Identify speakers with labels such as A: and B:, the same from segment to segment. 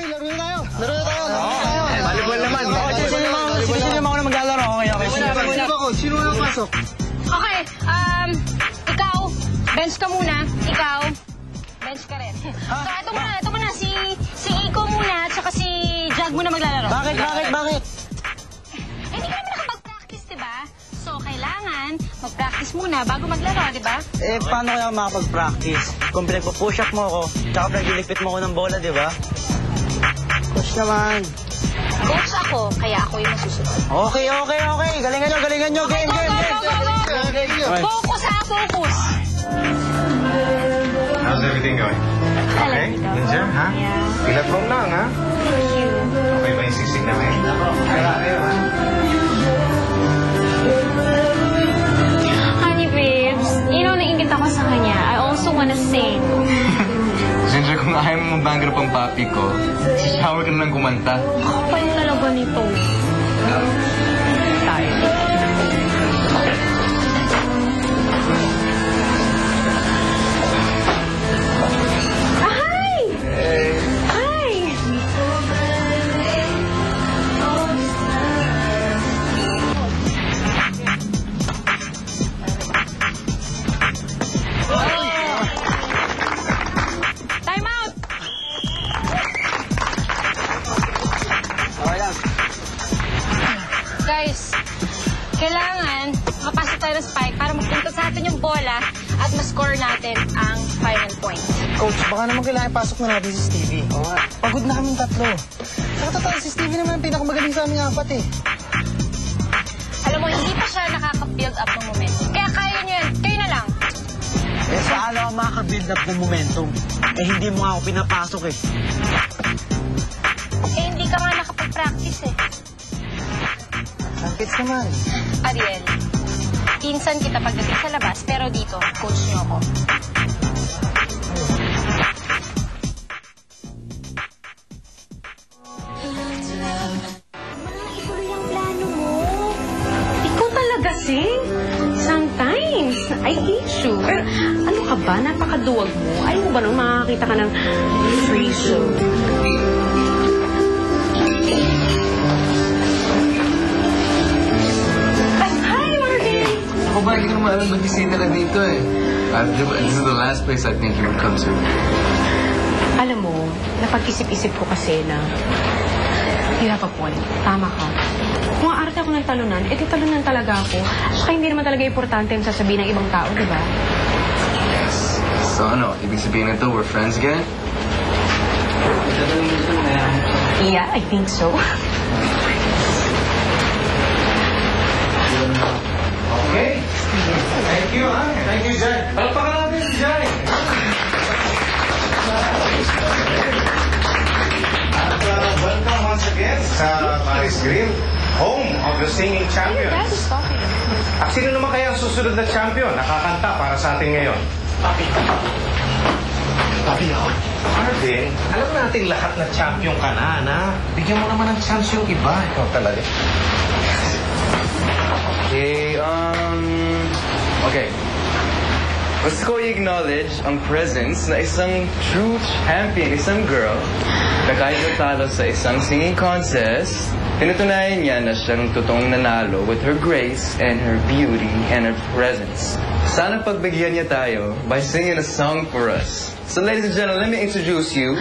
A: Okay, laro na tayo.
B: Volleyball naman. Sino yung mga na maglalaro? Okay.
A: Sino na pasok?
C: Okay, ikaw, bench ka muna. Ikaw, bench ka rin. So, ito muna. Si Iko muna, at saka si Jag muna maglalaro.
B: Bakit?
C: Hindi ka naman nakapag-practice, diba? So, kailangan mag-practice muna bago maglaro, diba?
B: Paano kaya ako makapag-practice? Kung pinagpo-push up mo ako, tsaka pinagliligpit mo ako ng bola, diba? Coach naman.
C: Coach ako, kaya ako yung masusunod.
B: Okay. Galingan nyo. Game.
C: Focus.
D: How's everything going? Okay? Ginger, ha?
C: Yeah.
D: Pilat mo lang, ha?
C: Thank you.
D: Okay ba yung sisig namin?
C: Honey, babes, naingit ako sa kanya. I also wanna sing.
D: Ginger, kung ayaw mo mabanggara pang papi ko, shower ka na lang kumanta.
C: Kapal talaga nito. Tayo. Guys, kailangan makapasok tayo ng spike para magpunta sa atin yung bola at ma-score natin ang final point.
A: Coach, baka naman kailangan ipasok na natin si Stevie. Pagod na kaming tatlo. Saka totoo, si Stevie naman ang pinakamagaling sa aming apat eh.
C: Alam mo, hindi pa siya nakaka-build up ng momentum. Kaya kaya niyo yan. Kayo na lang.
B: Paano ako makaka-build up ng momentum? Hindi mo ako pinapasok eh.
C: Hindi ka nga nakapag-practice eh.
A: Champions naman.
C: Ariel, pinsan kita pagdating sa labas, pero dito, coach niyo ako.
E: Ituloy ang plano mo. Ikaw talaga, Sing. Sometimes, I hate you. Pero ano ka ba? Napakaduwag mo. Ayaw mo ba nung makakita ka ng free show?
D: Ako ba, hindi ko naman alam mag-isita ka dito eh. This is the last place I think you would come to.
E: Alam mo, napag-isip-isip ko kasi na you have a point. Tama ka. Kung aarte ako ng talunan, talunan talaga ako. Saka hindi naman talaga importante ang sasabihin ng ibang tao, di ba?
D: Yes. So ano, ibig sabihin nito, we're friends again?
E: Yeah, I think so.
D: Okay. Thank you, ha? Thank you, Jai. Palpakan natin si Jai. At welcome once again sa Paris Grill, home of the singing champions. At sino naman kaya ang susunod na champion nakakanta para sa atin ngayon? Papi ako. Marvin, alam natin lahat na champion ka na. Bigyan mo naman ng chance yung iba. Ikaw talaga.
F: Okay. Gusto ko i-acknowledge ang presence na isang true champion, isang girl na kahit natalo sa isang singing contest, tinutunayan niya na siyang totoong nanalo with her grace and her beauty and her presence. Sana pagbigyan niya tayo by singing a song for us. So ladies and gentlemen, let me introduce you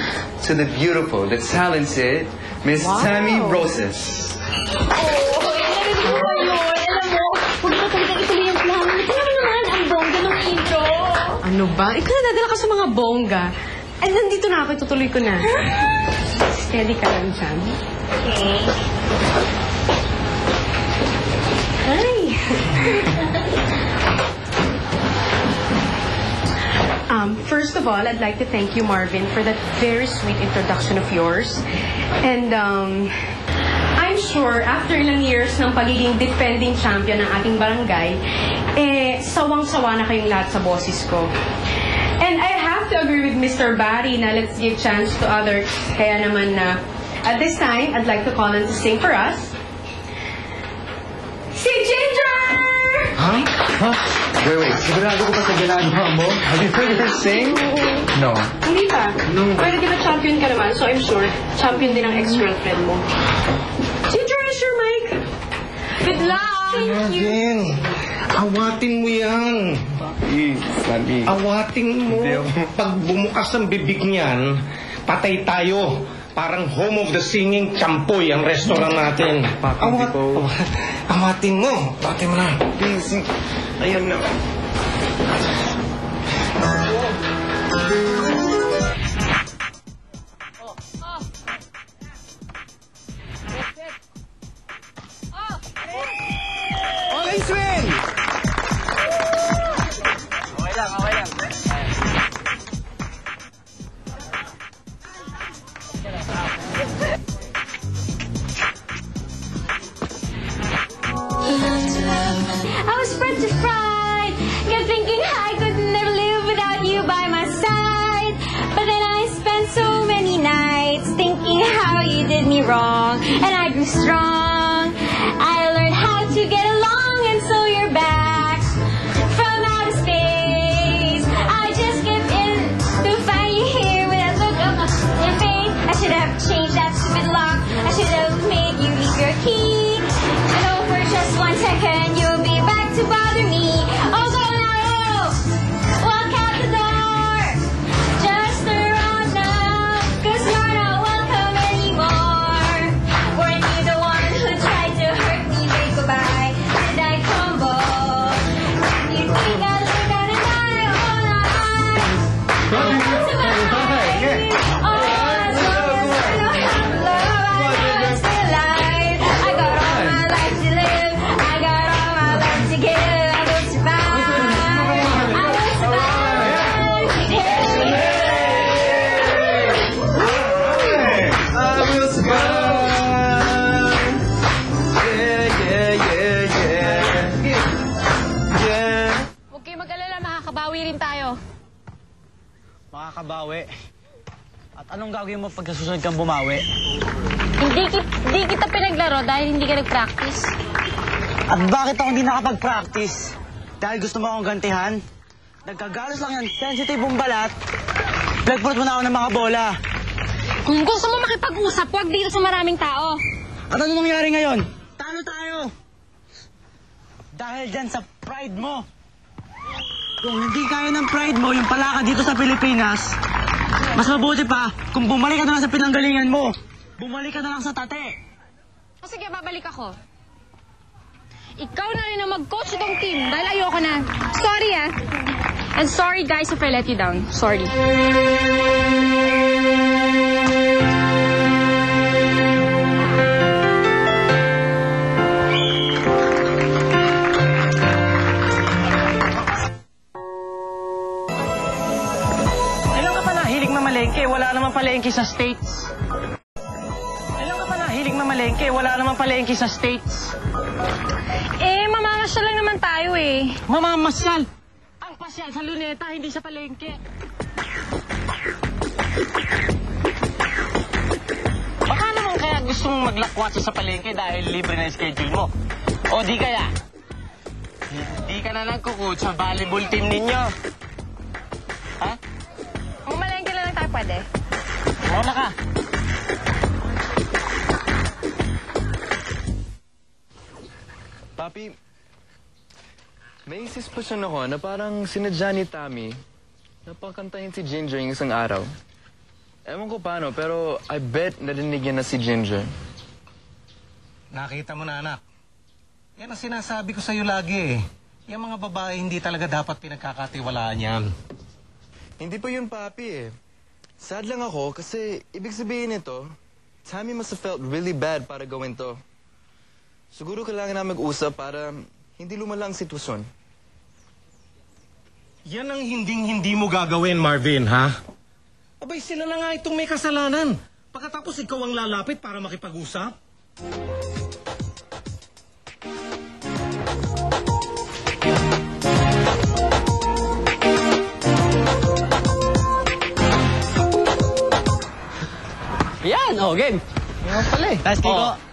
F: to the beautiful, the talented Miss Tammy Roses.
E: Ano ba? Ikaw nadadala ka sa mga bongga. Nandito na ako, itutuloy ko na. Steady ka lang dyan.
C: Okay.
E: Hi! First of all, I'd like to thank you, Marvin, for that very sweet introduction of yours. And, I'm sure, after ilang years ng pagiging defending champion ng ating barangay, sawang-sawa na kayong lahat sa boses ko. And I have to agree with Mr. Barry na let's give chance to others. Kaya naman at this time, I'd like to call on to sing for us, si Ginger!
D: Huh?
F: Wait. Sigurado ko pa sa ginagawa mo? Have you heard her sing? No.
E: Hindi pa. Pero di ba champion ka naman, so I'm sure champion din ang ex-girlfriend mo. See, treasure, Mike! Good luck! Thank you!
D: Marvin, awatin mo yan.
F: Sabi.
D: Awatin mo. Pag bumukas ang bibig niyan, patay tayo. Parang home of the singing champoy ang restaurant natin. Awatin mo. Awatin mo na.
F: Please. Ayun na.
A: Okay, swing!
B: Okay lang.
C: I was petrified, kept thinking I could never live without you by my side. But then I spent so many nights thinking how you did me wrong, and I grew strong. I learned how to get along, and so you're back from outer space. I just give in to find you here with that look on your face. I should have changed that stupid lock. I should have made you leave your key. I know for just 1 second you'll be back to bother me. Oh, go now, walk out the door. Just around now, 'cause you're not welcome anymore. Weren't you the one who tried to hurt me? Say goodbye. Did I crumble? You think I look at it now? Oh, no, I survived. Oh, I still have love. I'm still alive. I got all my life to live. I got all my life to give. I will survive. I will survive.
F: I will survive. Yeah.
C: Huwag kayo mag-alala, makakabawi rin tayo.
B: Makakabawi. At anong gagawin mo pag susunod kang bumawi?
C: Hindi kita pinaglaro dahil hindi ka nag-practice.
B: At bakit ako hindi nakapag-practice? Dahil gusto mo akong gantihan? Nagkagalos lang yan, sensitive mong balat. Pinagpulot mo na ako ng mga bola.
C: Kung gusto mo makipag-usap, huwag dito sa maraming tao.
B: At ano nangyari ngayon? Talo tayo! Dahil dyan sa pride mo. Kung hindi kaya ng pride mo, yung palaka dito sa Pilipinas, mas mabuti pa kung bumalik ka na lang sa pinanggalingan mo. Bumalik ka na lang sa tate.
C: O sige, babalik ako. Ikaw na rin ang mag-coach itong team dahil ayoko na. Sorry ah. And sorry guys if I let you down. Sorry.
B: Kailan ka pa nahilig mamalengke? Wala naman palengke sa States. Kailan ka pa nahilig mamalengke? Wala naman palengke sa States.
C: Eh, mamamasyal lang naman tayo eh.
B: Mamamasyal! Ang pasyal sa luneta, hindi sa palengke. Baka naman kaya gusto mong maglakwatsa sa palengke dahil libre na yung schedule mo. O di kaya, hindi ka na nagkukoach sa volleyball team ninyo. Ha?
C: Mamalengke lang tayo pwede.
B: Wala ka.
F: Papi, may suspicion ako na parang sinadya ni Tommy na pakantahin si Ginger yung isang araw. Ewan ko paano, pero I bet narinig niya na si Ginger.
D: Nakita mo na, anak. Yan ang sinasabi ko sa'yo lagi eh. Yung mga babae hindi talaga dapat pinagkakatiwalaan yan.
F: Hindi pa yun, Papi eh. Sad lang ako kasi ibig sabihin nito, Tommy must have felt really bad para gawin to. Siguro kailangan na mag-usap para hindi lumala ang sitwasyon.
D: Yan ang hinding-hindi mo gagawin, Marvin, ha? Abay, sila na nga itong may kasalanan. Pagkatapos ikaw ang lalapit para makipag-usap.
B: Yan, game.
A: Yan pala eh.
B: Tapos, Kiko,